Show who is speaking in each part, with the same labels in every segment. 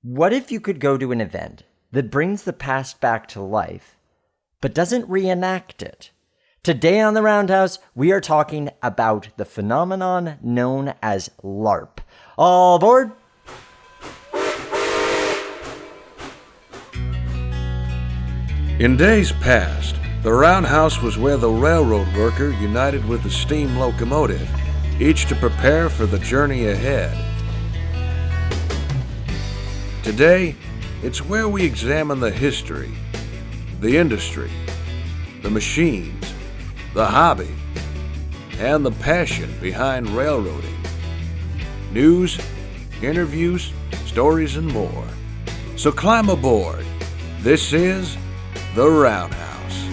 Speaker 1: What if you could go to an event that brings the past back to life, but doesn't reenact it? Today on the Roundhouse, we are talking about the phenomenon known as LARP. All aboard!
Speaker 2: In days past, the roundhouse was where the railroad worker united with the steam locomotive, each to prepare for the journey ahead. Today, it's where we examine the history, the industry, the machines, the hobby, and the passion behind railroading. News, interviews, stories, and more. So climb aboard. This is The Roundhouse.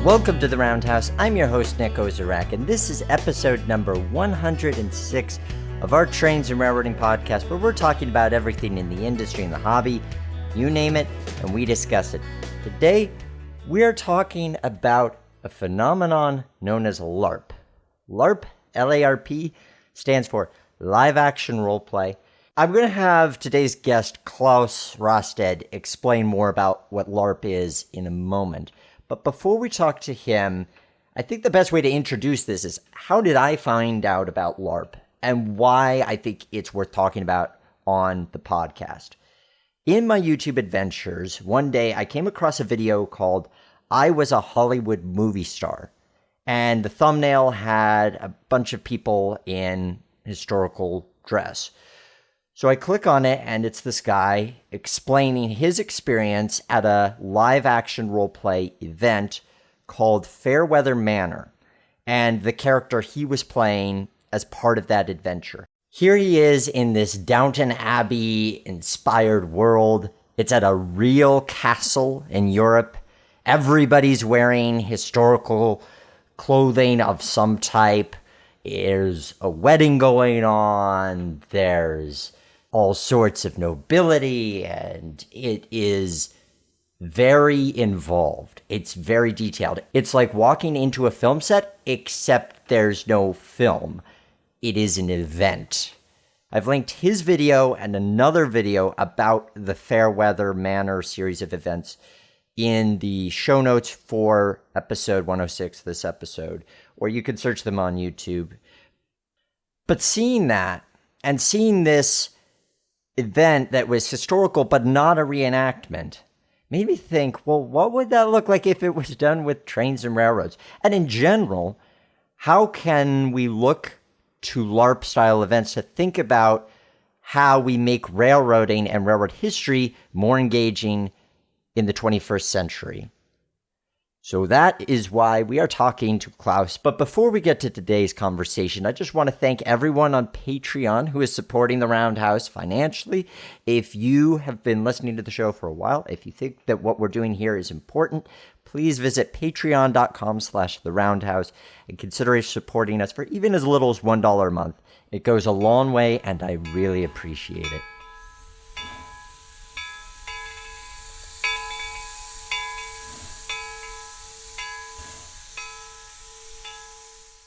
Speaker 1: Welcome to The Roundhouse. I'm your host, Nick Ozerak, and this is episode number 106 of our Trains and Railroading podcast, where we're talking about everything in the industry and the hobby, you name it, and we discuss it. Today, we are talking about a phenomenon known as LARP. LARP, L-A-R-P, stands for Live Action Roleplay. I'm going to have today's guest, Claus Raasted, explain more about what LARP is in a moment. But before we talk to him, I think the best way to introduce this is, how did I find out about LARP and why I think it's worth talking about on the podcast? In my YouTube adventures, one day I came across a video called I Was a Hollywood Movie Star, and the thumbnail had a bunch of people in historical dress. So I click on it, and it's this guy explaining his experience at a live-action roleplay event called Fairweather Manor, and the character he was playing as part of that adventure. Here he is in this Downton Abbey-inspired world. It's at a real castle in Europe. Everybody's wearing historical clothing of some type. There's a wedding going on. There's all sorts of nobility, and it is very involved. It's very detailed. It's like walking into a film set, except there's no film. It is an event. I've linked his video and another video about the Fairweather Manor series of events in the show notes for episode 106, this episode, or you can search them on YouTube. But seeing that, and seeing this event that was historical but not a reenactment, made me think, well, what would that look like if it was done with trains and railroads? And in general, how can we look to LARP-style events to think about how we make railroading and railroad history more engaging in the 21st century? So that is why we are talking to Klaus. But before we get to today's conversation, I just want to thank everyone on Patreon who is supporting the Roundhouse financially. If you have been listening to the show for a while, if you think that what we're doing here is important, please visit patreon.com/theroundhouse and consider supporting us for even as little as $1 a month. It goes a long way, and I really appreciate it.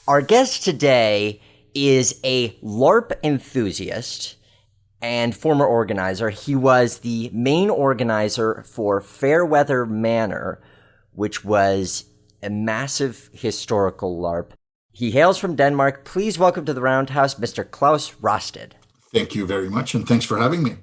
Speaker 1: Our guest today is a LARP enthusiast and former organizer. He was the main organizer for Fairweather Manor, which was a massive historical LARP. He hails from Denmark. Please welcome to the Roundhouse, Mr. Claus Raasted.
Speaker 3: Thank you very much, and thanks for having me.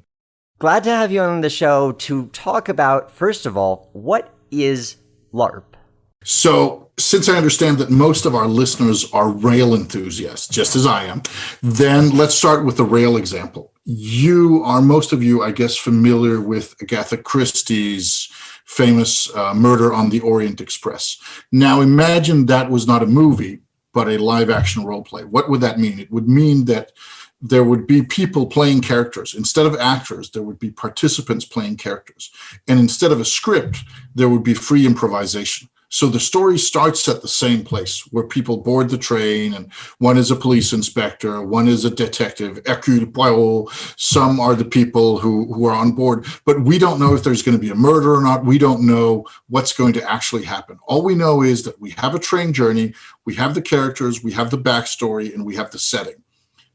Speaker 1: Glad to have you on the show to talk about, first of all, what is LARP?
Speaker 3: So, since I understand that most of our listeners are rail enthusiasts, just as I am, then let's start with the rail example. Most of you, I guess, familiar with Agatha Christie's famous Murder on the Orient Express. Now, imagine that was not a movie, but a live-action role play. What would that mean? It would mean that there would be people playing characters. Instead of actors, there would be participants playing characters. And instead of a script, there would be free improvisation. So the story starts at the same place where people board the train, and one is a police inspector, one is a detective, Hercule Poirot, some are the people who are on board, but we don't know if there's going to be a murder or not. We don't know what's going to actually happen. All we know is that we have a train journey, we have the characters, we have the backstory, and we have the setting.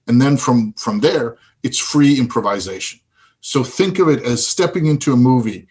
Speaker 3: And then from there, it's free improvisation. So think of it as stepping into a movie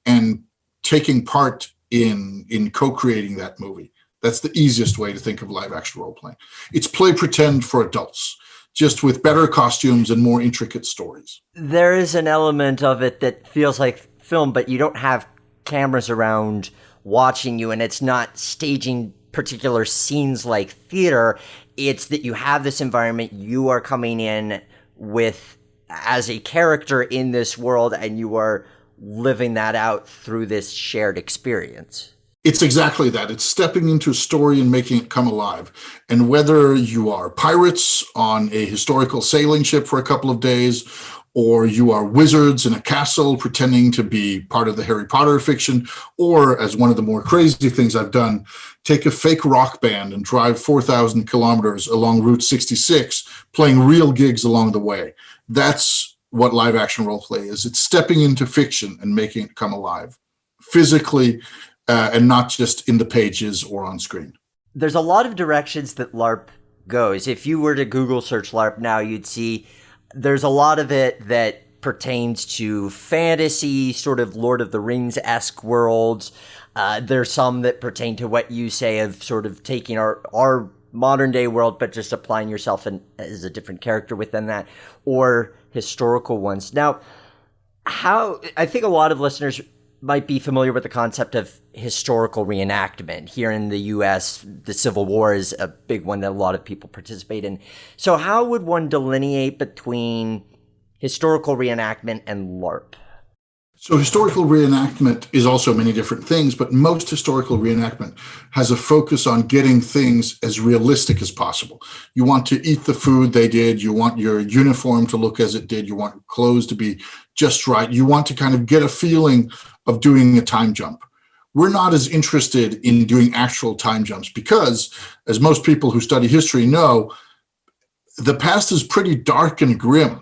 Speaker 3: and taking part in co-creating that movie. That's the easiest way to think of live action role playing. It's play pretend for adults, just with better costumes and more intricate stories.
Speaker 1: There is an element of it that feels like film, but you don't have cameras around watching you, and it's not staging particular scenes like theater. It's that you have this environment, you are coming in with as a character in this world, and you are living that out through this shared experience.
Speaker 3: It's exactly that. It's stepping into a story and making it come alive. And whether you are pirates on a historical sailing ship for a couple of days, or you are wizards in a castle pretending to be part of the Harry Potter fiction, or, as one of the more crazy things I've done, take a fake rock band and drive 4,000 kilometers along Route 66, playing real gigs along the way. That's what live action role play is. It's stepping into fiction and making it come alive, physically, and not just in the pages or on screen.
Speaker 1: There's a lot of directions that LARP goes. If you were to Google search LARP now, you'd see there's a lot of it that pertains to fantasy, sort of Lord of the Rings-esque worlds. There's some that pertain to what you say of sort of taking our modern day world, but just applying yourself as a different character within that, or historical ones. Now, I think a lot of listeners might be familiar with the concept of historical reenactment. Here in the US, the Civil War is a big one that a lot of people participate in. So how would one delineate between historical reenactment and LARP?
Speaker 3: So historical reenactment is also many different things, but most historical reenactment has a focus on getting things as realistic as possible. You want to eat the food they did. You want your uniform to look as it did. You want clothes to be just right. You want to kind of get a feeling of doing a time jump. We're not as interested in doing actual time jumps because, as most people who study history know, the past is pretty dark and grim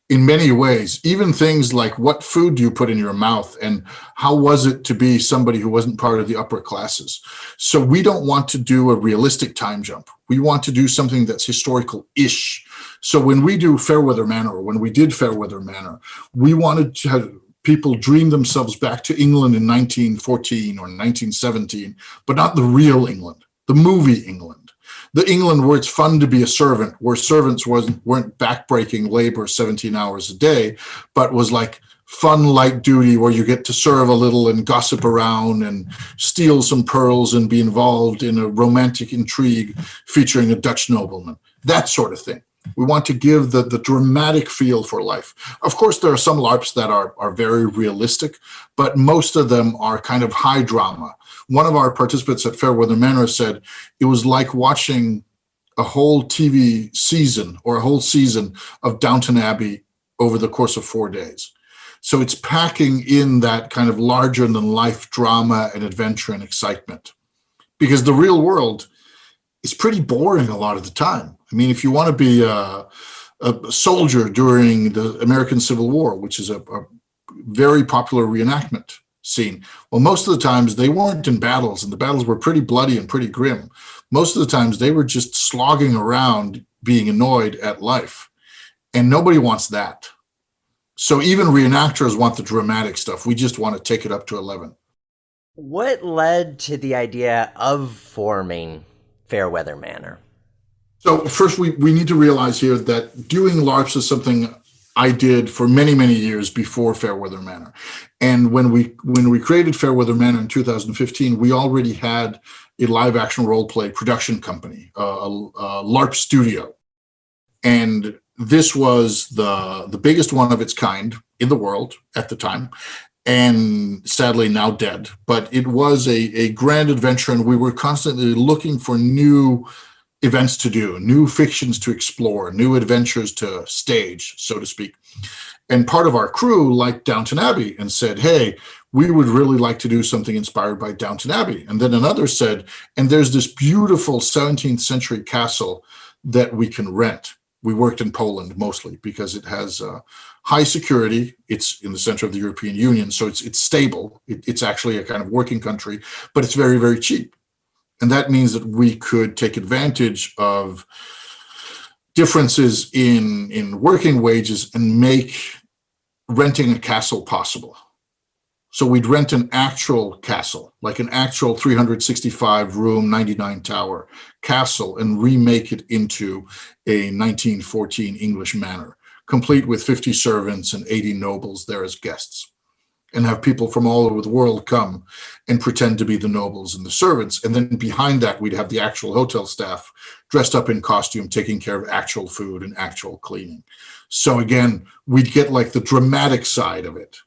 Speaker 3: in many ways. Even things like what food do you put in your mouth and how was it to be somebody who wasn't part of the upper classes. So we don't want to do a realistic time jump. We want to do something that's historical-ish. So when we do Fairweather Manor, or when we did Fairweather Manor, we wanted to have people dream themselves back to England in 1914 or 1917, but not the real England, the movie England. The England where it's fun to be a servant, where servants weren't backbreaking labor 17 hours a day, but was like fun light duty where you get to serve a little and gossip around and steal some pearls and be involved in a romantic intrigue featuring a Dutch nobleman, that sort of thing. We want to give the dramatic feel for life. Of course, there are some LARPs that are very realistic, but most of them are kind of high drama. One of our participants at Fairweather Manor said it was like watching a whole TV season or a whole season of Downton Abbey over the course of 4 days. So it's packing in that kind of larger than life drama and adventure and excitement, because the real world is pretty boring a lot of the time. I mean, if you want to be a soldier during the American Civil War, which is a very popular reenactment scene, well, most of the times they weren't in battles, and the battles were pretty bloody and pretty grim. Most of the times they were just slogging around, being annoyed at life, and nobody wants that. So even reenactors want the dramatic stuff. We just want to take it up to 11.
Speaker 1: What led to the idea of forming Fairweather Manor?
Speaker 3: So first, we need to realize here that doing LARPs is something I did for many, many years before Fairweather Manor. And when we created Fairweather Manor in 2015, we already had a live action role play production company, a LARP studio. And this was the biggest one of its kind in the world at the time, and sadly now dead. But it was a grand adventure, and we were constantly looking for new events to do, new fictions to explore, new adventures to stage, so to speak. And part of our crew liked Downton Abbey and said, hey, we would really like to do something inspired by Downton Abbey. And then another said, and there's this beautiful 17th century castle that we can rent. We worked in Poland mostly because it has high security. It's in the center of the European Union, so it's stable. It's actually a kind of working country, but it's very, very cheap. And that means that we could take advantage of differences in working wages and make renting a castle possible. So we'd rent an actual castle, like an actual 365 room, 99 tower castle, and remake it into a 1914 English manor, complete with 50 servants and 80 nobles there as guests, and have people from all over the world come and pretend to be the nobles and the servants. And then behind that, we'd have the actual hotel staff dressed up in costume, taking care of actual food and actual cleaning. So again, we'd get like the dramatic side of it.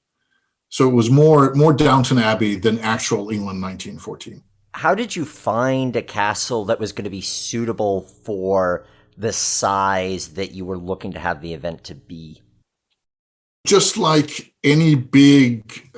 Speaker 3: So it was more Downton Abbey than actual England 1914.
Speaker 1: How did you find a castle that was going to be suitable for the size that you were looking to have the event to be?
Speaker 3: Just like any big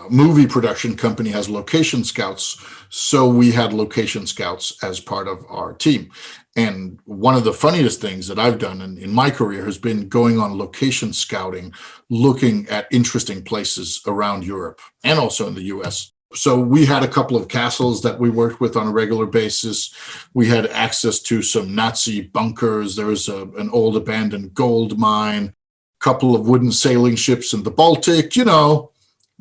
Speaker 3: movie production company has location scouts, so we had location scouts as part of our team. And one of the funniest things that I've done in my career has been going on location scouting, looking at interesting places around Europe and also in the US. So we had a couple of castles that we worked with on a regular basis. We had access to some Nazi bunkers. There was an old abandoned gold mine, couple of wooden sailing ships in the Baltic, the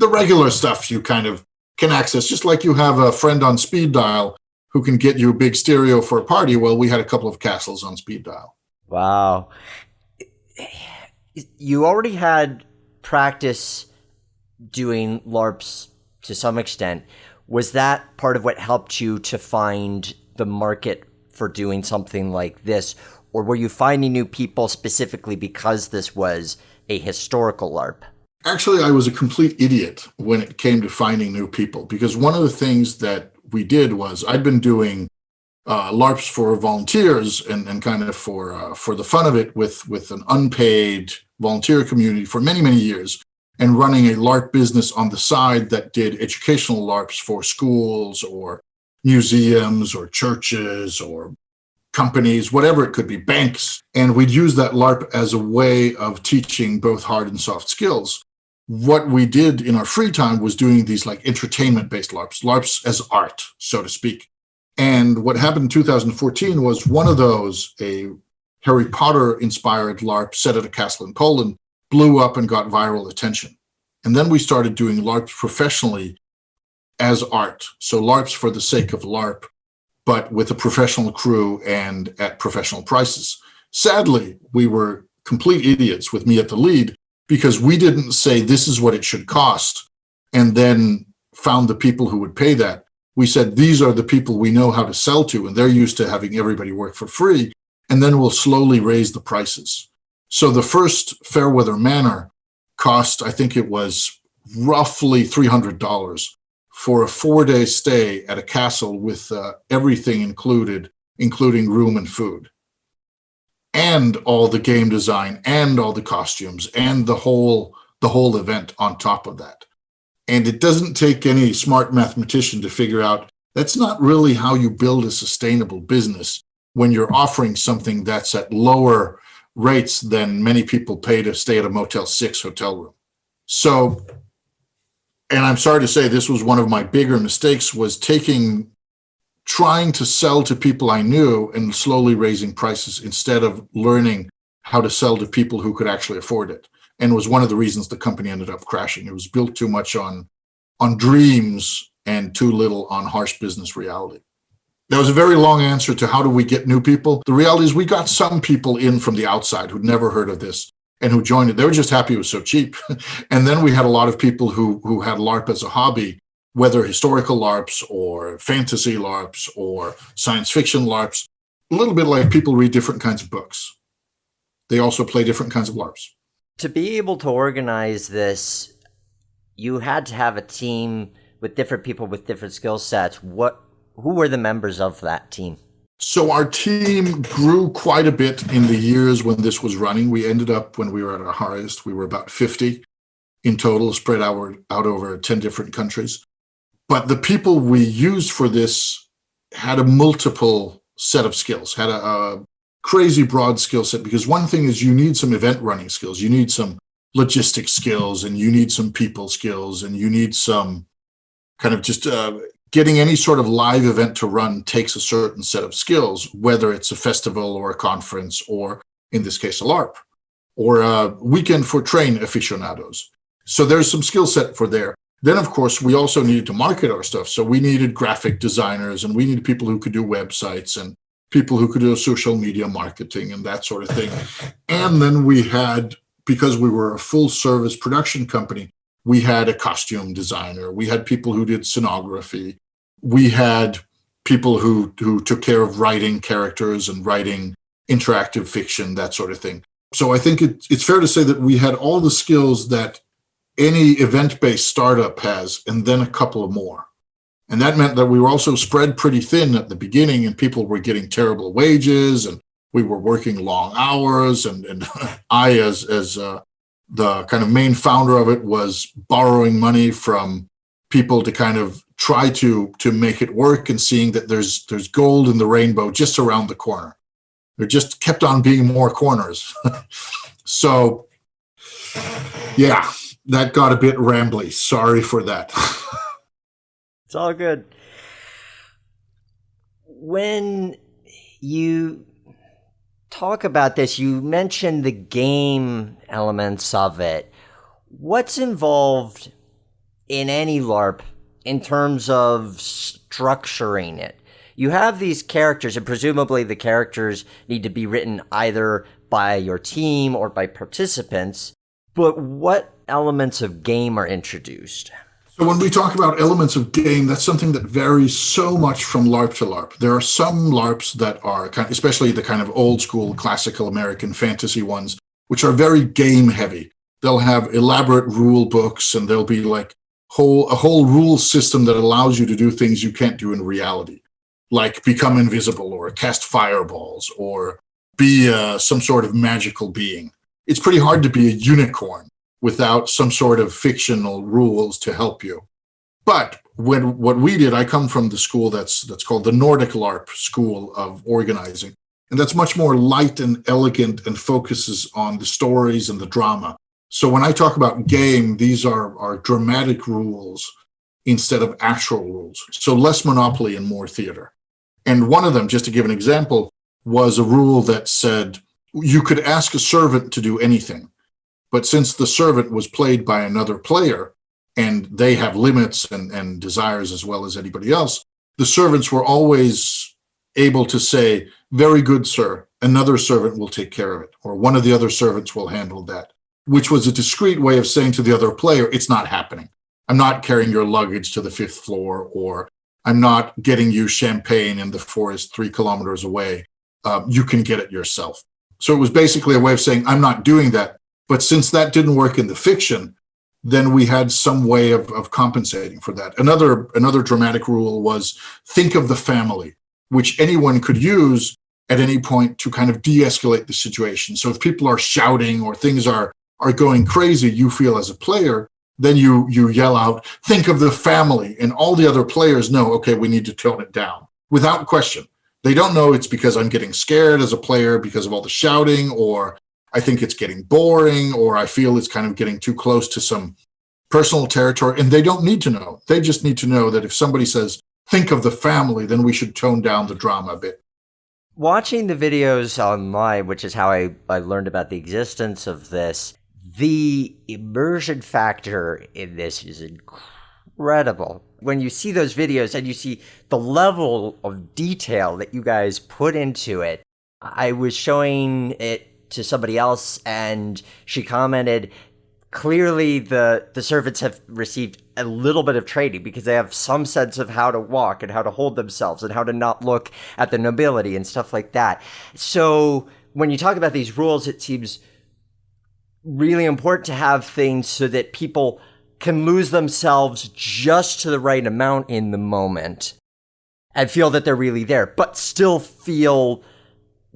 Speaker 3: regular stuff you kind of can access, just like you have a friend on speed dial who can get you a big stereo for a party. Well, we had a couple of castles on speed dial.
Speaker 1: Wow. You already had practice doing LARPs to some extent. Was that part of what helped you to find the market for doing something like this? Or were you finding new people specifically because this was a historical LARP?
Speaker 3: Actually, I was a complete idiot when it came to finding new people, because one of the things that we did was I'd been doing LARPs for volunteers and kind of for the fun of it with an unpaid volunteer community for many, many years, and running a LARP business on the side that did educational LARPs for schools or museums or churches or companies, whatever it could be, banks. And we'd use that LARP as a way of teaching both hard and soft skills. What we did in our free time was doing these like entertainment-based LARPs as art, so to speak. And what happened in 2014 was one of those, a Harry Potter-inspired LARP set at a castle in Poland, blew up and got viral attention. And then we started doing LARPs professionally as art. So LARPs for the sake of LARP, but with a professional crew and at professional prices. Sadly, we were complete idiots with me at the lead, because we didn't say this is what it should cost and then found the people who would pay that. We said, these are the people we know how to sell to, and they're used to having everybody work for free, and then we'll slowly raise the prices. So the first Fairweather Manor cost, I think it was roughly $300 for a 4-day stay at a castle with everything included, including room and food, and all the game design and all the costumes and the whole event on top of that. And it doesn't take any smart mathematician to figure out that's not really how you build a sustainable business when you're offering something that's at lower rates than many people pay to stay at a Motel 6 hotel room. So, and I'm sorry to say this was one of my bigger mistakes, was trying to sell to people I knew and slowly raising prices instead of learning how to sell to people who could actually afford it. And was one of the reasons the company ended up crashing. It was built too much on dreams and too little on harsh business reality. That was a very long answer to how do we get new people. The reality is we got some people in from the outside who'd never heard of this and who joined it. They were just happy it was so cheap. And then we had a lot of people who had LARP as a hobby, whether historical LARPs or fantasy LARPs or science fiction LARPs, a little bit like people read different kinds of books. They also play different kinds of LARPs.
Speaker 1: To be able to organize this, you had to have a team with different people with different skill sets. Who were the members of that team?
Speaker 3: So our team grew quite a bit in the years when this was running. We ended up, when we were at our highest, we were about 50 in total, spread out over 10 different countries. But the people we used for this had a multiple set of skills, had a crazy broad skill set, because one thing is you need some event running skills, you need some logistics skills, and you need some people skills, and you need some kind of just getting any sort of live event to run takes a certain set of skills, whether it's a festival or a conference or, in this case, a LARP. or a weekend for train aficionados. So there's some skill set for there. Then, of course, we also needed to market our stuff. So we needed graphic designers, and we needed people who could do websites and people who could do social media marketing and that sort of thing. And then we had, because we were a full service production company, we had a costume designer. We had people who did scenography. We had people who took care of writing characters and writing interactive fiction, that sort of thing. So I think it's fair to say that we had all the skills that any event-based startup has, and then a couple of more. And that meant that we were also spread pretty thin at the beginning, and people were getting terrible wages, and we were working long hours. And I, as the kind of main founder of it, was borrowing money from people to kind of try to make it work, and seeing that there's gold in the rainbow just around the corner. There just kept on being more corners. So, yeah, that got a bit rambly. Sorry for that.
Speaker 1: It's all good. When you talk about this, you mentioned the game elements of it. What's involved in any LARP in terms of structuring it? You have these characters, and presumably the characters need to be written either by your team or by participants, but what elements of game are introduced?
Speaker 3: So when we talk about elements of game, that's something that varies so much from LARP to LARP. There are some LARPs that are, especially the kind of old school classical American fantasy ones, which are very game heavy. They'll have elaborate rule books, and there'll be like a whole rule system that allows you to do things you can't do in reality, like become invisible or cast fireballs or be some sort of magical being. It's pretty hard to be a unicorn without some sort of fictional rules to help you. But what we did, I come from the school that's called the Nordic LARP school of organizing. And that's much more light and elegant and focuses on the stories and the drama. So when I talk about game, these are dramatic rules instead of actual rules. So less Monopoly and more theater. And one of them, just to give an example, was a rule that said you could ask a servant to do anything. But since the servant was played by another player, and they have limits and desires as well as anybody else, the servants were always able to say, "Very good, sir, another servant will take care of it," or "One of the other servants will handle that," which was a discreet way of saying to the other player, "It's not happening. I'm not carrying your luggage to the 5th floor," or "I'm not getting you champagne in the forest 3 kilometers away. You can get it yourself." So it was basically a way of saying, "I'm not doing that." But since that didn't work in the fiction, then we had some way of compensating for that. Another dramatic rule was think of the family, which anyone could use at any point to kind of de-escalate the situation. So if people are shouting or things are going crazy, you feel as a player, then you yell out, "Think of the family," and all the other players know, okay, we need to tone it down without question. They don't know it's because I'm getting scared as a player because of all the shouting, or I think it's getting boring, or I feel it's kind of getting too close to some personal territory, and they don't need to know. They just need to know that if somebody says, "Think of the family," then we should tone down the drama a bit.
Speaker 1: Watching the videos online, which is how I learned about the existence of this, the immersion factor in this is incredible. When you see those videos and you see the level of detail that you guys put into it, I was showing it to somebody else, and she commented, clearly the servants have received a little bit of training because they have some sense of how to walk and how to hold themselves and how to not look at the nobility and stuff like that. So when you talk about these rules, it seems really important to have things so that people can lose themselves just to the right amount in the moment and feel that they're really there, but still feel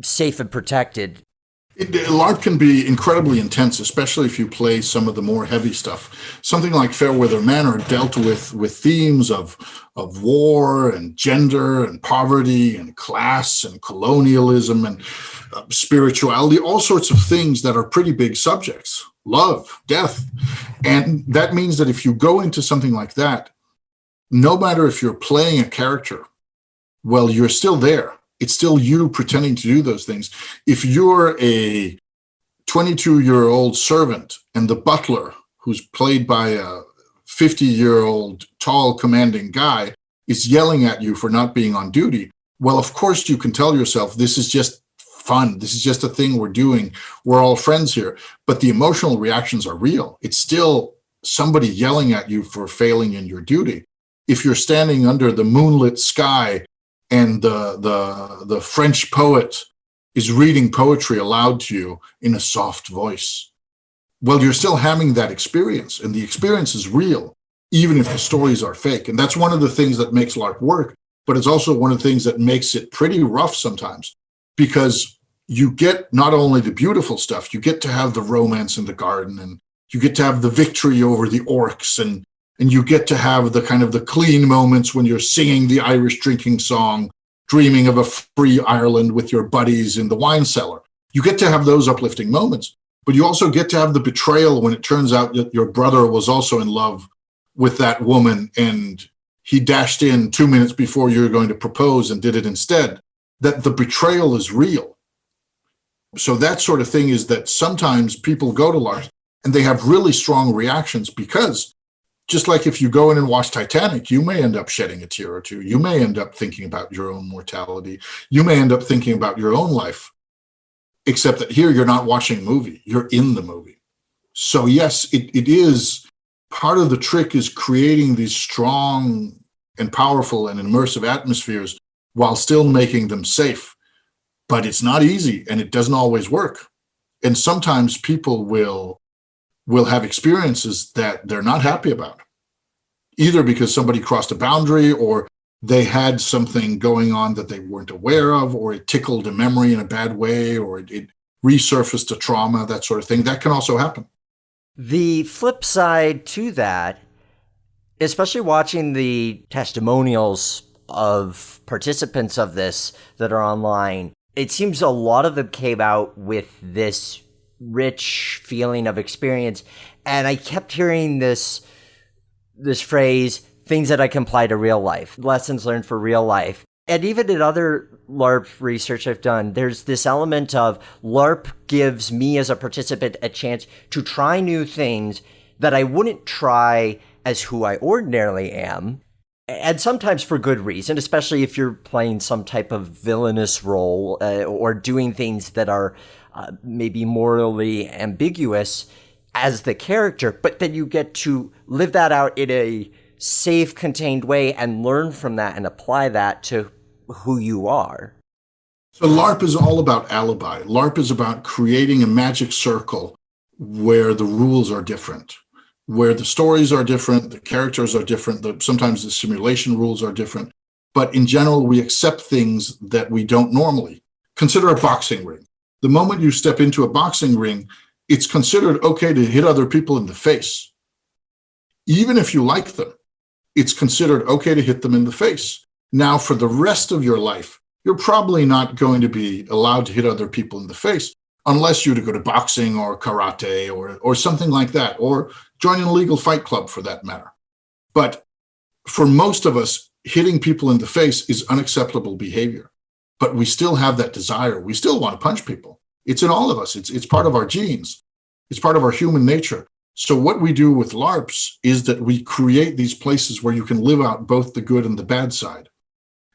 Speaker 1: safe and protected.
Speaker 3: LARP can be incredibly intense, especially if you play some of the more heavy stuff. Something like Fairweather Manor dealt with themes of war and gender and poverty and class and colonialism and spirituality, all sorts of things that are pretty big subjects. Love, death. And that means that if you go into something like that, no matter if you're playing a character, well, you're still there. It's still you pretending to do those things. If you're a 22-year-old servant and the butler, who's played by a 50-year-old tall commanding guy, is yelling at you for not being on duty, well, of course you can tell yourself, this is just fun. This is just a thing we're doing. We're all friends here. But the emotional reactions are real. It's still somebody yelling at you for failing in your duty. If you're standing under the moonlit sky and the French poet is reading poetry aloud to you in a soft voice, well, you're still having that experience, and the experience is real, even if the stories are fake. And that's one of the things that makes LARP work, but it's also one of the things that makes it pretty rough sometimes, because you get not only the beautiful stuff, you get to have the romance in the garden, and you get to have the victory over the orcs, and you get to have the kind of the clean moments when you're singing the Irish drinking song, dreaming of a free Ireland with your buddies in the wine cellar. You get to have those uplifting moments, but you also get to have the betrayal when it turns out that your brother was also in love with that woman and he dashed in 2 minutes before you were going to propose and did it instead. That the betrayal is real. So that sort of thing is that sometimes people go to LARP and they have really strong reactions, because just like if you go in and watch Titanic, you may end up shedding a tear or two. You may end up thinking about your own mortality. You may end up thinking about your own life, except that here you're not watching a movie, you're in the movie. So yes, it is part of the trick, is creating these strong and powerful and immersive atmospheres while still making them safe. But it's not easy, and it doesn't always work. And sometimes people will have experiences that they're not happy about, either because somebody crossed a boundary, or they had something going on that they weren't aware of, or it tickled a memory in a bad way, or it resurfaced a trauma, that sort of thing. That can also happen.
Speaker 1: The flip side to that, especially watching the testimonials of participants of this that are online, it seems a lot of them came out with this rich feeling of experience. And I kept hearing this phrase, things that I can apply to real life, lessons learned for real life. And even in other LARP research I've done, there's this element of LARP gives me as a participant a chance to try new things that I wouldn't try as who I ordinarily am. And sometimes for good reason, especially if you're playing some type of villainous role or doing things that are maybe morally ambiguous as the character, but then you get to live that out in a safe, contained way and learn from that and apply that to who you are.
Speaker 3: So LARP is all about alibi. LARP is about creating a magic circle where the rules are different, where the stories are different, the characters are different, sometimes the simulation rules are different. But in general, we accept things that we don't normally. Consider a boxing ring. The moment you step into a boxing ring, it's considered okay to hit other people in the face. Even if you like them, it's considered okay to hit them in the face. Now, for the rest of your life, you're probably not going to be allowed to hit other people in the face unless you're to go to boxing or karate or something like that, or join an illegal fight club for that matter. But for most of us, hitting people in the face is unacceptable behavior. But we still have that desire. We still want to punch people. It's in all of us. It's part of our genes. It's part of our human nature. So what we do with LARPs is that we create these places where you can live out both the good and the bad side.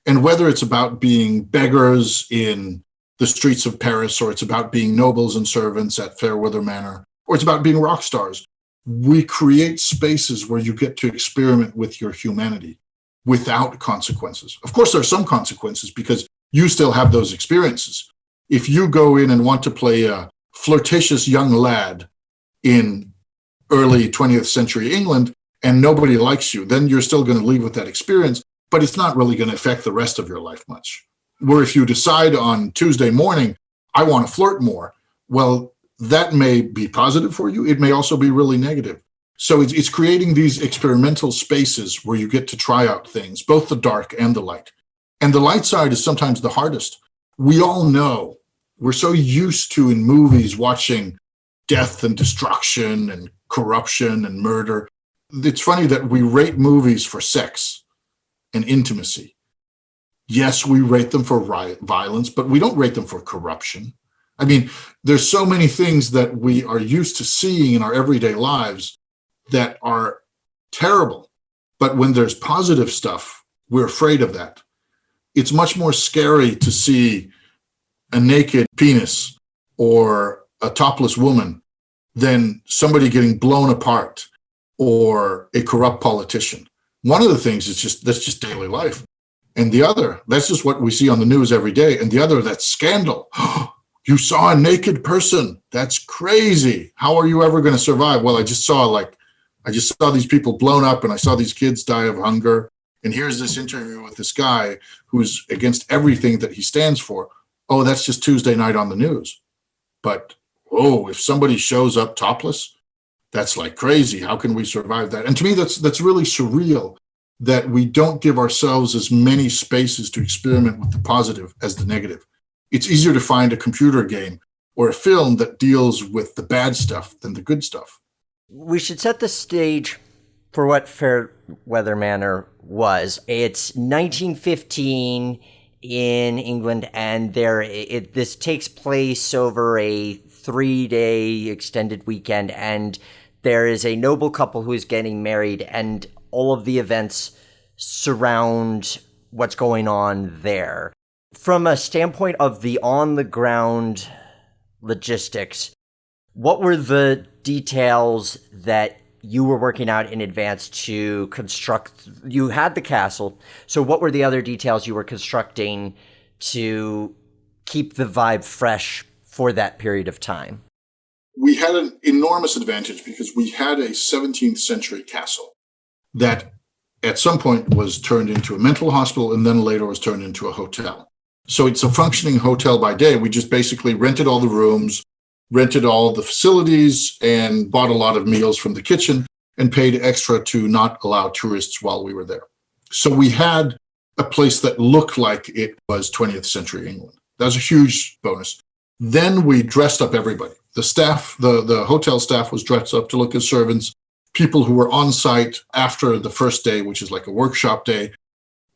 Speaker 3: And whether it's about being beggars in the streets of Paris, or it's about being nobles and servants at Fairweather Manor, or it's about being rock stars, we create spaces where you get to experiment with your humanity without consequences. Of course, there are some consequences because you still have those experiences. If you go in and want to play a flirtatious young lad in early 20th century England and nobody likes you, then you're still going to leave with that experience, but it's not really going to affect the rest of your life much. Where if you decide on Tuesday morning, I want to flirt more, well, that may be positive for you. It may also be really negative. So it's creating these experimental spaces where you get to try out things, both the dark and the light. And the light side is sometimes the hardest. We all know, we're so used to in movies watching death and destruction and corruption and murder. It's funny that we rate movies for sex and intimacy. Yes, we rate them for violence, but we don't rate them for corruption. I mean, there's so many things that we are used to seeing in our everyday lives that are terrible. But when there's positive stuff, we're afraid of that. It's much more scary to see a naked penis or a topless woman than somebody getting blown apart or a corrupt politician. One of the things is that's just daily life. And the other, that's just what we see on the news every day. And the other, that's scandal. You saw a naked person. That's crazy. How are you ever going to survive? Well, I just saw these people blown up, and I saw these kids die of hunger. And here's this interview with this guy who's against everything that he stands for. Oh, that's just Tuesday night on the news. But, if somebody shows up topless, that's like crazy. How can we survive that? And to me, that's really surreal that we don't give ourselves as many spaces to experiment with the positive as the negative. It's easier to find a computer game or a film that deals with the bad stuff than the good stuff.
Speaker 1: We should set the stage for what Fairweather Manor was. It's 1915 in England, and this takes place over a 3-day extended weekend, and there is a noble couple who is getting married, and all of the events surround what's going on there. From a standpoint of the on-the-ground logistics, what were the details that you were working out in advance to construct? You had the castle, so what were the other details you were constructing to keep the vibe fresh for that period of time?
Speaker 3: We had an enormous advantage because we had a 17th century castle that at some point was turned into a mental hospital and then later was turned into a hotel. So it's a functioning hotel by day. We just basically rented all the rooms, rented all the facilities, and bought a lot of meals from the kitchen and paid extra to not allow tourists while we were there. So we had a place that looked like it was 20th century England. That was a huge bonus. Then we dressed up everybody. The staff, the hotel staff was dressed up to look as servants. People who were on site after the first day, which is like a workshop day,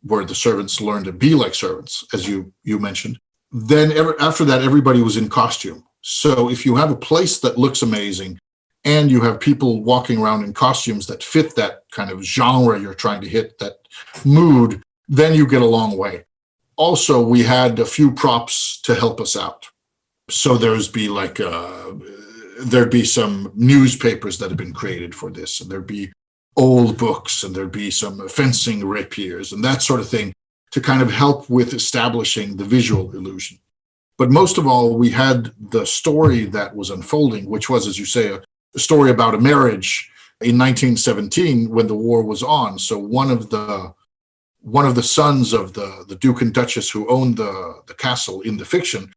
Speaker 3: where the servants learn to be like servants, as you mentioned. Then after that, everybody was in costume. So if you have a place that looks amazing and you have people walking around in costumes that fit that kind of genre you're trying to hit, that mood, then you get a long way. Also, we had a few props to help us out. So there'd be some newspapers that had been created for this, and there'd be old books, and there'd be some fencing rapiers and that sort of thing to kind of help with establishing the visual illusion. But most of all, we had the story that was unfolding, which was, as you say, a story about a marriage in 1917 when the war was on. So one of the sons of the Duke and Duchess who owned the castle in the fiction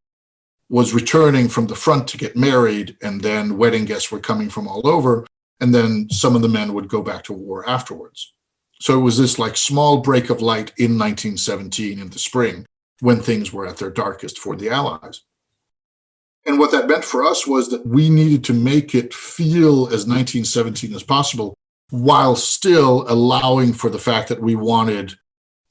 Speaker 3: was returning from the front to get married, and then wedding guests were coming from all over, and then some of the men would go back to war afterwards. So it was this like small break of light in 1917 in the spring when things were at their darkest for the Allies. And what that meant for us was that we needed to make it feel as 1917 as possible, while still allowing for the fact that we wanted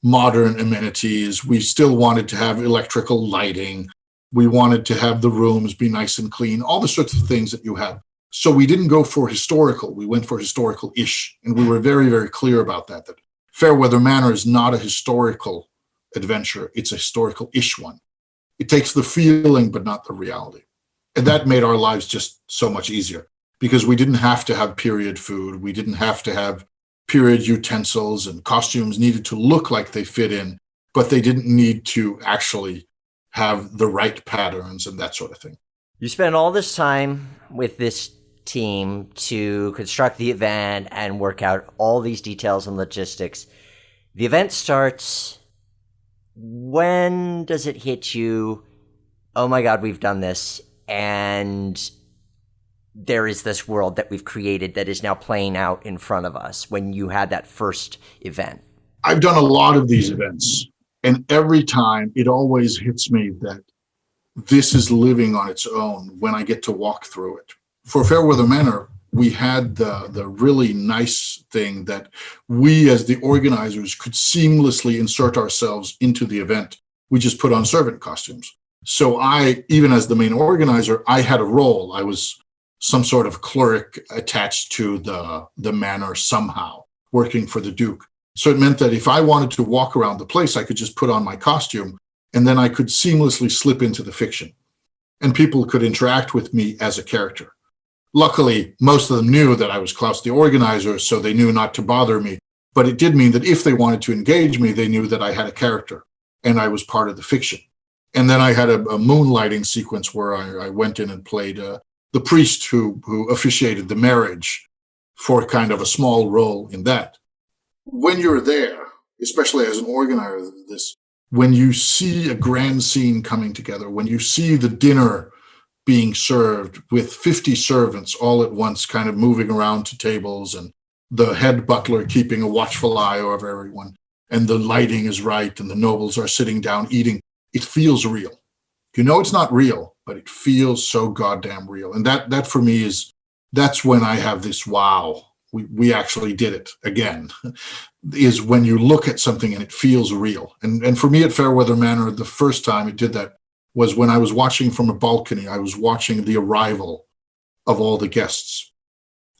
Speaker 3: modern amenities. We still wanted to have electrical lighting. We wanted to have the rooms be nice and clean, all the sorts of things that you have. So we didn't go for historical. We went for historical-ish. And we were very, very clear about that Fairweather Manor is not a historical adventure. It's a historical-ish one. It takes the feeling, but not the reality. And that made our lives just so much easier because we didn't have to have period food. We didn't have to have period utensils, and costumes needed to look like they fit in, but they didn't need to actually have the right patterns and that sort of thing.
Speaker 1: You spent all this time with this team to construct the event and work out all these details and logistics. The event starts. When does it hit you? Oh my God, we've done this. And there is this world that we've created that is now playing out in front of us when you had that first event.
Speaker 3: I've done a lot of these events, and every time it always hits me that this is living on its own when I get to walk through it. For Fairweather Manor, we had the really nice thing that we as the organizers could seamlessly insert ourselves into the event. We just put on servant costumes. So I, even as the main organizer, I had a role. I was some sort of cleric attached to the manor somehow, working for the Duke. So it meant that if I wanted to walk around the place, I could just put on my costume, and then I could seamlessly slip into the fiction. And people could interact with me as a character. Luckily, most of them knew that I was Klaus the organizer, so they knew not to bother me. But it did mean that if they wanted to engage me, they knew that I had a character and I was part of the fiction. And then I had a moonlighting sequence where I went in and played the priest who officiated the marriage for kind of a small role in that. When you're there, especially as an organizer of this, when you see a grand scene coming together, when you see the dinner being served with 50 servants all at once, kind of moving around to tables, and the head butler keeping a watchful eye over everyone, and the lighting is right, and the nobles are sitting down eating, it feels real. You know it's not real, but it feels so goddamn real. And that for me that's when I have this, wow, we actually did it again, is when you look at something and it feels real. And for me at Fairweather Manor, the first time it did that was when I was watching from a balcony. I was watching the arrival of all the guests.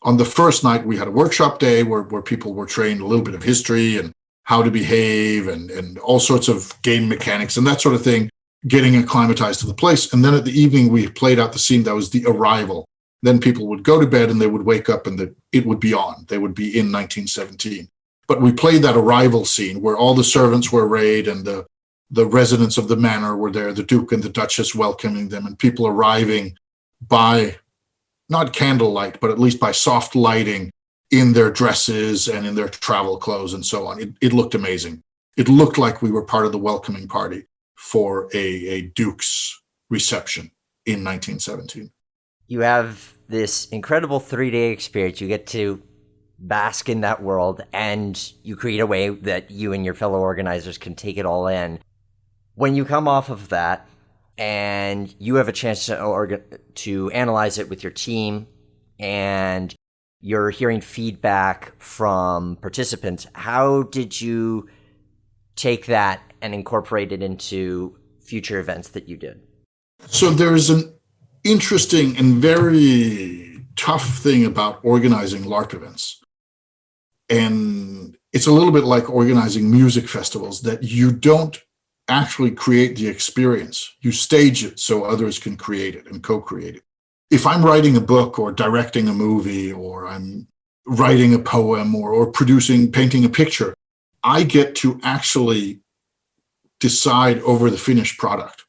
Speaker 3: On the first night, we had a workshop day where people were trained a little bit of history and how to behave and all sorts of game mechanics and that sort of thing, getting acclimatized to the place. And then at the evening, we played out the scene that was the arrival. Then people would go to bed and they would wake up and it would be on. They would be in 1917. But we played that arrival scene where all the servants were arrayed and the residents of the manor were there, the Duke and the Duchess welcoming them, and people arriving by not candlelight, but at least by soft lighting in their dresses and in their travel clothes and so on. It looked amazing. It looked like we were part of the welcoming party for a Duke's reception in 1917.
Speaker 1: You have this incredible 3-day experience. You get to bask in that world, and you create a way that you and your fellow organizers can take it all in. When you come off of that and you have a chance to analyze it with your team and you're hearing feedback from participants, how did you take that and incorporate it into future events that you did?
Speaker 3: So there's an interesting and very tough thing about organizing LARP events. And it's a little bit like organizing music festivals, that you don't actually create the experience. You stage it so others can create it and co-create it. If I'm writing a book or directing a movie, or I'm writing a poem or painting a picture, I get to actually decide over the finished product.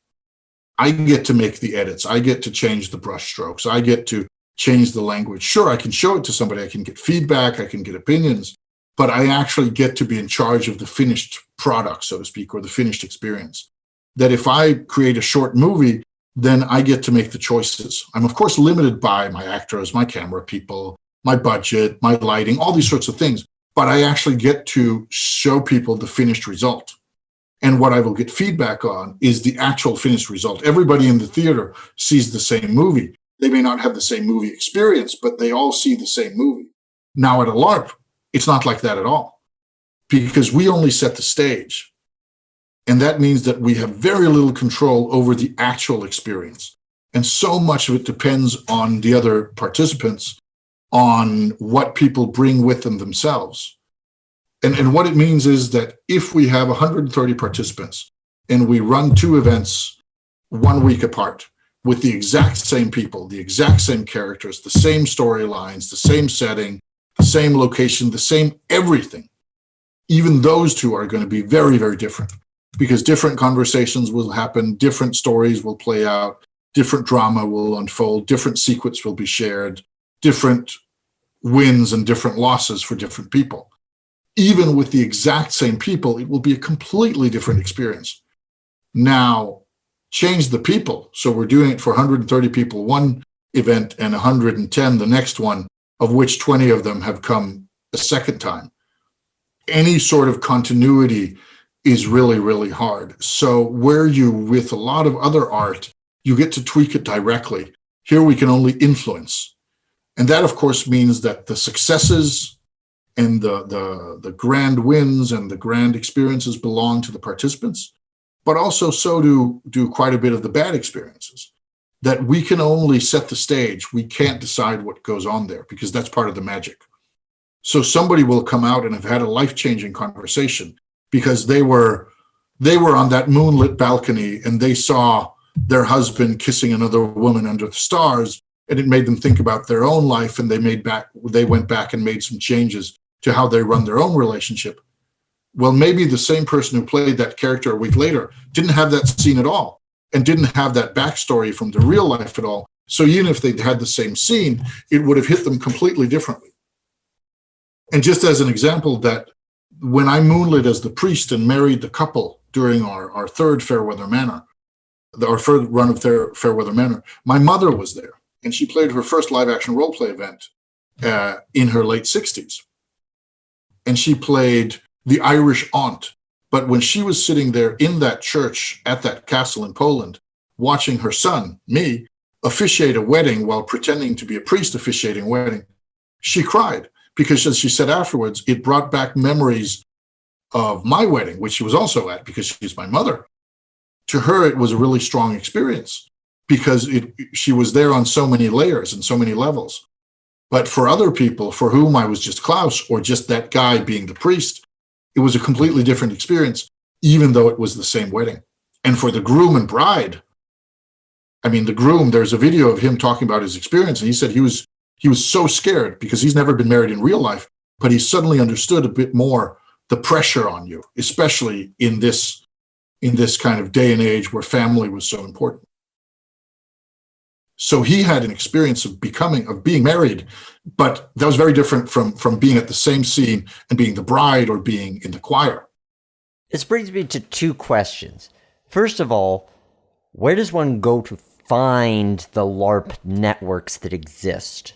Speaker 3: I get to make the edits. I get to change the brush strokes. I get to change the language. Sure, I can show it to somebody. I can get feedback. I can get opinions. But I actually get to be in charge of the finished product, so to speak, or the finished experience. That if I create a short movie, then I get to make the choices. I'm, of course, limited by my actors, my camera people, my budget, my lighting, all these sorts of things. But I actually get to show people the finished result. And what I will get feedback on is the actual finished result. Everybody in the theater sees the same movie. They may not have the same movie experience, but they all see the same movie. Now at a LARP, it's not like that at all, because we only set the stage. And that means that we have very little control over the actual experience. And so much of it depends on the other participants, on what people bring with them themselves. And what it means is that if we have 130 participants and we run 2 events 1 week apart with the exact same people, the exact same characters, the same storylines, the same setting, the same location, the same everything, even those 2 are going to be very, very different, because different conversations will happen, different stories will play out, different drama will unfold, different secrets will be shared, different wins and different losses for different people. Even with the exact same people, it will be a completely different experience. Now, change the people. So we're doing it for 130 people one event and 110 the next one, of which 20 of them have come a second time. Any sort of continuity is really, really hard. So where you, with a lot of other art, you get to tweak it directly. Here we can only influence. And that, of course, means that the successes and the grand wins and the grand experiences belong to the participants. but also so do quite a bit of the bad experiences. That we can only set the stage. We can't decide what goes on there because that's part of the magic. So somebody will come out and have had a life-changing conversation because they were on that moonlit balcony and they saw their husband kissing another woman under the stars, and it made them think about their own life, and they went back and made some changes to how they run their own relationship. Well, maybe the same person who played that character a week later didn't have that scene at all and didn't have that backstory from the real life at all. So even if they'd had the same scene, it would have hit them completely differently. And just as an example, that when I moonlit as the priest and married the couple during our third Fairweather Manor, our third run of Fairweather Manor, my mother was there, and she played her first live-action role-play event in her late 60s. And she played the Irish aunt. But when she was sitting there in that church at that castle in Poland, watching her son, me, officiate a wedding while pretending to be a priest officiating a wedding, she cried because, as she said afterwards, it brought back memories of my wedding, which she was also at because she's my mother. To her, it was a really strong experience because she was there on so many layers and so many levels. But for other people for whom I was just Klaus or just that guy being the priest, it was a completely different experience, even though it was the same wedding. And for the groom and bride, I mean, the groom, there's a video of him talking about his experience, and he said he was so scared because he's never been married in real life, but he suddenly understood a bit more the pressure on you, especially in this kind of day and age where family was so important. So he had an experience of being married, but that was very different from being at the same scene and being the bride or being in the choir.
Speaker 1: This brings me to two questions. First of all, where does one go to find the LARP networks that exist?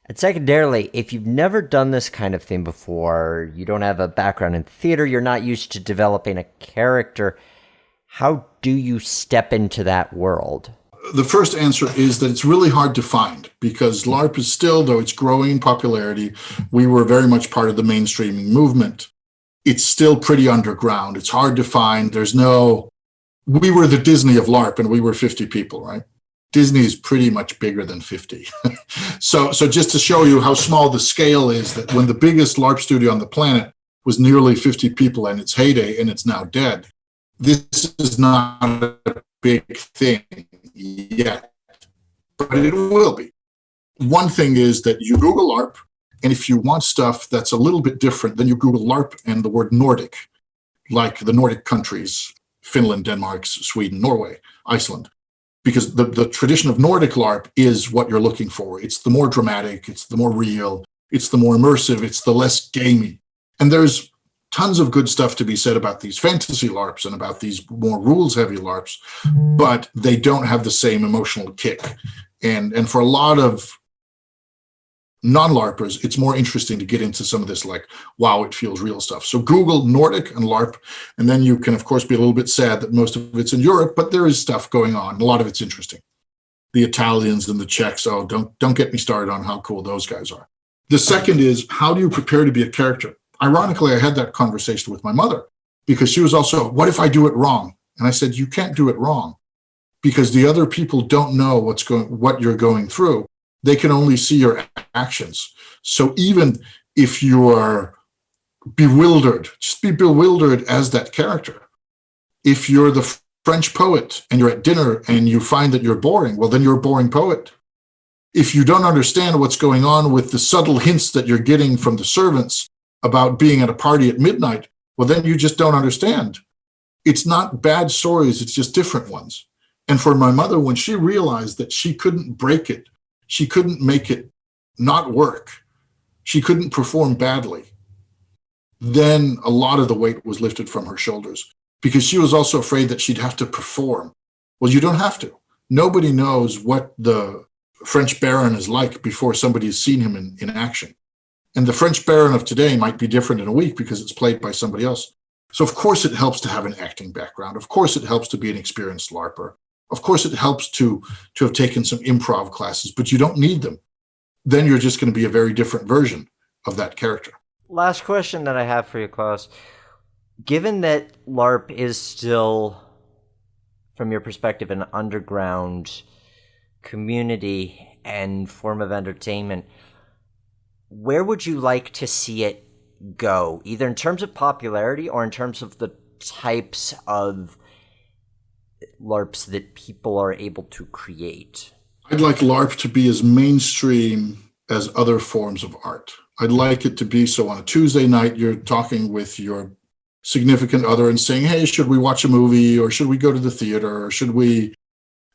Speaker 1: And secondarily, if you've never done this kind of thing before, you don't have a background in theater, you're not used to developing a character, how do you step into that world?
Speaker 3: The first answer is that it's really hard to find because LARP is still, though it's growing in popularity, we were very much part of the mainstreaming movement. It's still pretty underground. It's hard to find. We were the Disney of LARP and we were 50 people, right? Disney is pretty much bigger than 50. So just to show you how small the scale is, that when the biggest LARP studio on the planet was nearly 50 people in its heyday and it's now dead, this is not a big thing yet, but it will be. One thing is that you Google LARP, and if you want stuff that's a little bit different, then you Google LARP and the word Nordic, like the Nordic countries, Finland, Denmark, Sweden, Norway, Iceland, because the tradition of Nordic LARP is what you're looking for. It's the more dramatic, it's the more real, it's the more immersive, it's the less gamey. And there's tons of good stuff to be said about these fantasy LARPs and about these more rules-heavy LARPs, but they don't have the same emotional kick. And for a lot of non-LARPers, it's more interesting to get into some of this, like, wow, it feels real stuff. So Google Nordic and LARP, and then you can, of course, be a little bit sad that most of it's in Europe, but there is stuff going on. A lot of it's interesting. The Italians and the Czechs, oh, don't get me started on how cool those guys are. The second is, how do you prepare to be a character? Ironically, I had that conversation with my mother because she was also, what if I do it wrong? And I said, you can't do it wrong because the other people don't know what you're going through. They can only see your actions. So even if you are bewildered, just be bewildered as that character. If you're the French poet and you're at dinner and you find that you're boring, well, then you're a boring poet. If you don't understand what's going on with the subtle hints that you're getting from the servants about being at a party at midnight, well, then you just don't understand. It's not bad stories, it's just different ones. And for my mother, when she realized that she couldn't break it, she couldn't make it not work, she couldn't perform badly, then a lot of the weight was lifted from her shoulders because she was also afraid that she'd have to perform. Well, you don't have to. Nobody knows what the French Baron is like before somebody's seen him in action. And the French Baron of today might be different in a week because it's played by somebody else. So of course it helps to have an acting background. Of course it helps to be an experienced LARPer. Of course it helps to have taken some improv classes, but you don't need them. Then you're just going to be a very different version of that character.
Speaker 1: Last question that I have for you, Klaus. Given that LARP is still from your perspective, an underground community and form of entertainment, where would you like to see it go, either in terms of popularity or in terms of the types of LARPs that people are able to create?
Speaker 3: I'd like LARP to be as mainstream as other forms of art. I'd like it to be so on a Tuesday night, you're talking with your significant other and saying, hey, should we watch a movie, or should we go to the theater, or should we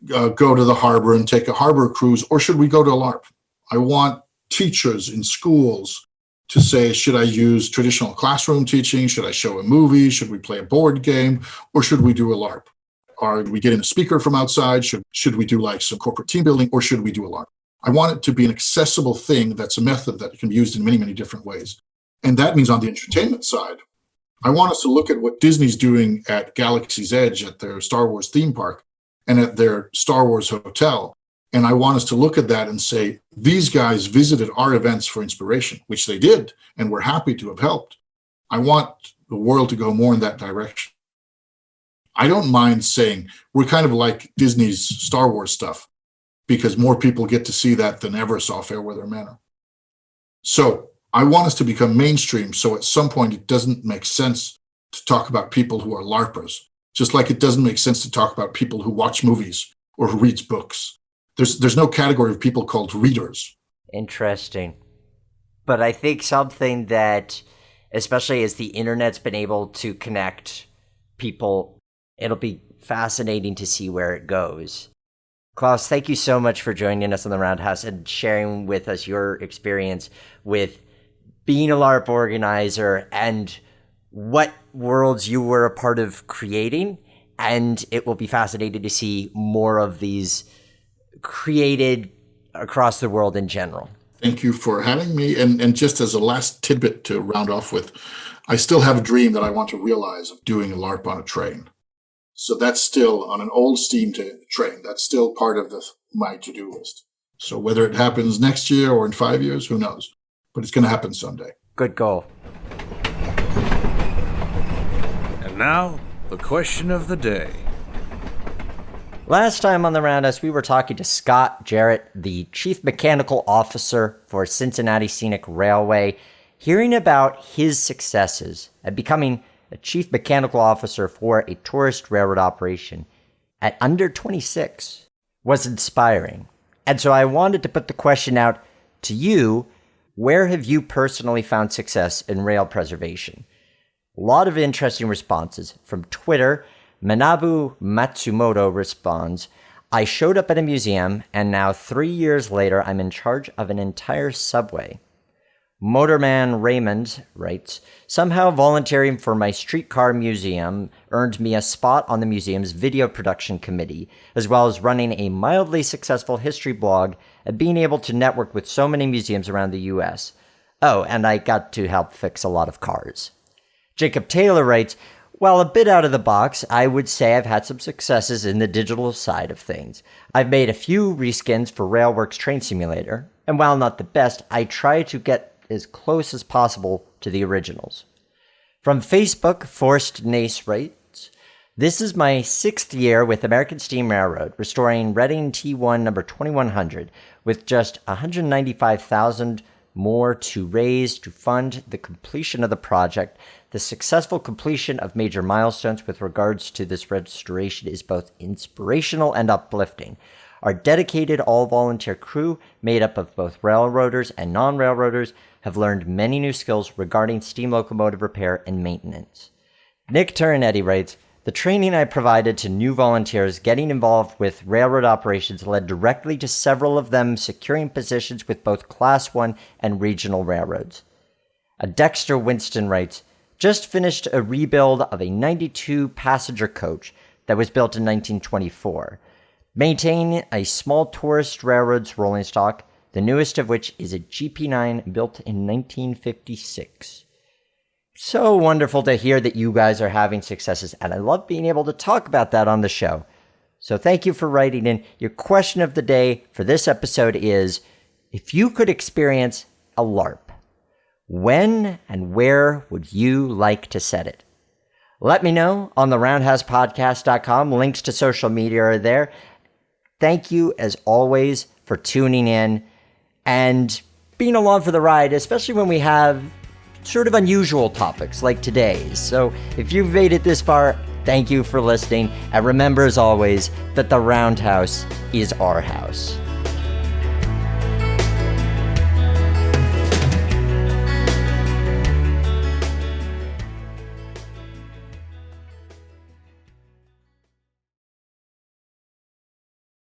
Speaker 3: go to the harbor and take a harbor cruise, or should we go to a LARP? I want teachers in schools to say, should I use traditional classroom teaching? Should I show a movie? Should we play a board game? Or should we do a LARP? Are we getting a speaker from outside? Should we do like some corporate team building, or should we do a LARP? I want it to be an accessible thing that's a method that can be used in many, many different ways. And that means on the entertainment side, I want us to look at what Disney's doing at Galaxy's Edge, at their Star Wars theme park, and at their Star Wars hotel. And I want us to look at that and say, these guys visited our events for inspiration, which they did, and we're happy to have helped. I want the world to go more in that direction. I don't mind saying we're kind of like Disney's Star Wars stuff, because more people get to see that than ever saw Fairweather Manor. So I want us to become mainstream, so at some point it doesn't make sense to talk about people who are LARPers, just like it doesn't make sense to talk about people who watch movies or who reads books. There's no category of people called readers.
Speaker 1: Interesting. But I think something that, especially as the internet's been able to connect people, it'll be fascinating to see where it goes. Klaus, thank you so much for joining us on the Roundhouse and sharing with us your experience with being a LARP organizer and what worlds you were a part of creating. And it will be fascinating to see more of these created across the world in general.
Speaker 3: Thank you for having me. And just as a last tidbit to round off with, I still have a dream that I want to realize of doing a LARP on a train. So that's still on an old steam train. That's still part of my to-do list. So whether it happens next year or in 5 years, who knows? But it's going to happen someday.
Speaker 1: Good goal.
Speaker 2: And now, the question of the day.
Speaker 1: Last time on the Roundhouse, we were talking to Scott Jarrett, the Chief Mechanical Officer for Cincinnati Scenic Railway, hearing about his successes at becoming a Chief Mechanical Officer for a tourist railroad operation at under 26 was inspiring. And so I wanted to put the question out to you, where have you personally found success in rail preservation? A lot of interesting responses. From Twitter, Manabu Matsumoto responds, I showed up at a museum, and now 3 years later, I'm in charge of an entire subway. Motorman Raymond writes, somehow volunteering for my streetcar museum earned me a spot on the museum's video production committee, as well as running a mildly successful history blog and being able to network with so many museums around the U.S. Oh, and I got to help fix a lot of cars. Jacob Taylor writes, while a bit out of the box, I would say I've had some successes in the digital side of things. I've made a few reskins for Railworks Train Simulator, and while not the best, I try to get as close as possible to the originals. From Facebook, Forrest Nace writes, this is my 6th year with American Steam Railroad, restoring Reading T1 number 2100, with just $195,000 more to raise to fund the completion of the project. The successful completion of major milestones with regards to this restoration is both inspirational and uplifting. Our dedicated all-volunteer crew, made up of both railroaders and non-railroaders, have learned many new skills regarding steam locomotive repair and maintenance. Nick Turinetti writes, the training I provided to new volunteers getting involved with railroad operations led directly to several of them securing positions with both Class 1 and regional railroads. Dexter Winston writes, just finished a rebuild of a 92-passenger coach that was built in 1924. Maintaining a small tourist railroad's rolling stock, the newest of which is a GP9 built in 1956. So wonderful to hear that you guys are having successes, and I love being able to talk about that on the show. So thank you for writing in. Your question of the day for this episode is, if you could experience a LARP, when and where would you like to set it? Let me know on the roundhousepodcast.com. Links to social media are there. Thank you, as always, for tuning in and being along for the ride, especially when we have sort of unusual topics like today's. So if you've made it this far, thank you for listening. And remember, as always, that the Roundhouse is our house.